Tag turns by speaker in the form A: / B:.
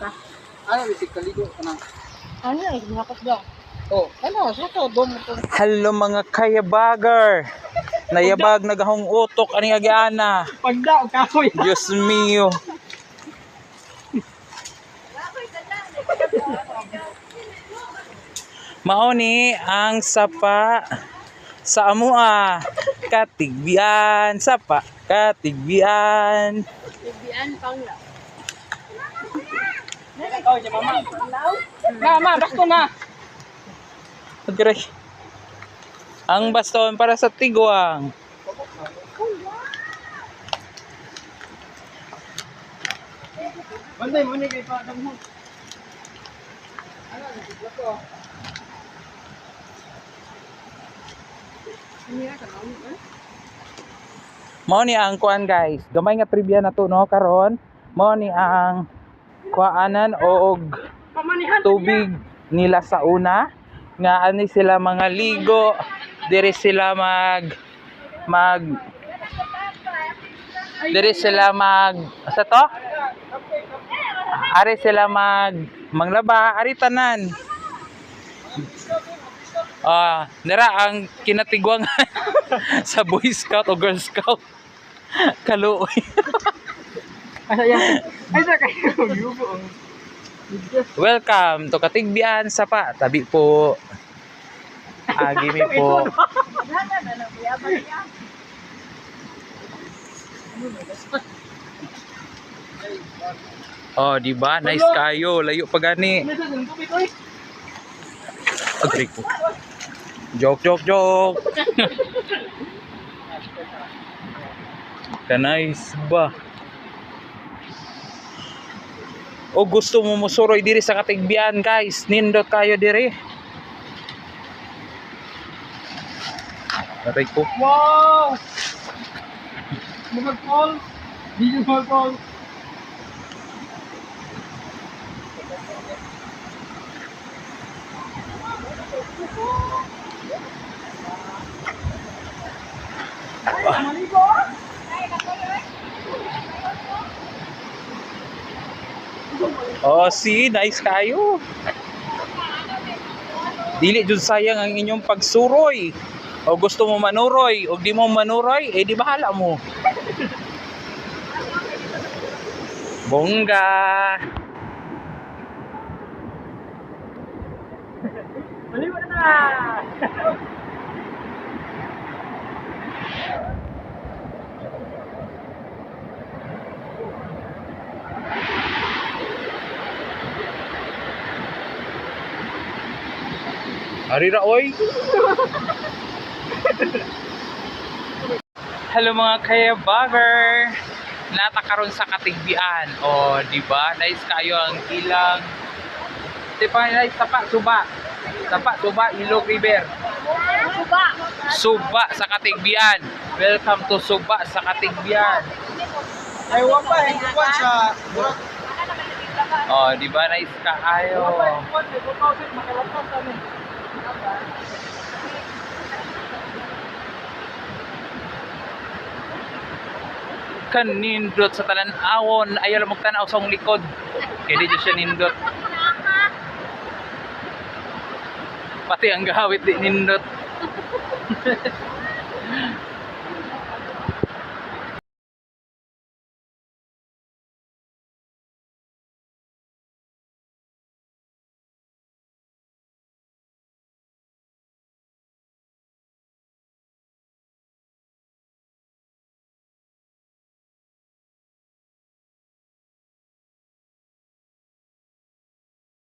A: ka. Ano, bisig kaligo ka na.
B: Ano yung hinakot daw?
A: Oh, ano, suto, dom ito.
C: Hello mga kayabager. Nayabag nagahong utok ani agiana.
A: Pagda, kahoy.
C: Diyos mio. Mao ni ang sapa sa amua. Katigbian, sapa, katigbian.
B: Bibian panglaw.
A: Oh, si mama. Mama, bakto na.
C: Agray. Ang baston para sa tigwang.
A: Banday mo ni kay Padang mo. Ano, nagigla ko.
C: Mao ni ang kuan guys. Gamay nga trivia na to no karon. Mao ni ang kuanan og tubig nila sa una nga ani sila mga ligo dire sila dire sila sa to ari sila manglaba ari tanan nira ang kinatigwang sa Boy Scout o Girl Scout kaluoy.
A: Ay, sa kayo, yugo.
C: Welcome to Katigbian Sapa. Tabi po. Agimi po. Oh, di ba? Nice kayo. Layo pa gani. Agree po. Joke. Nice ba? O gusto mo musuroy diri sa Katigbian guys, nindot kayo diri. Aray ko.
A: Wow! Mag-call. Di yung mag-call.
C: Oh, see, nice kayo. Dili jud sayang ang inyong pagsuroy. O gusto mo manuroy, o di mo manuroy, eh di bahala mo. Bongga.
A: Maliwan na!
C: Arira oy. Hello mga kayabager. Nata karon sa Katigbian. O, di ba? Nice kayo ang ilang. Di pa nice suba. Suba Ilog River. Suba sa Katigbian. Welcome to Suba sa Katigbian.
A: Ay, wapa, hingkuan sa...
C: Oh, di ba? Nice kaayo.
A: Wapa, hingkuan sa 2,000, makalapos kami.
C: Kan nindot sa tanan-awon, ayaw lang magtanaw sa akong likod. Kaya di siya nindot. Pati ang gawit di nindot.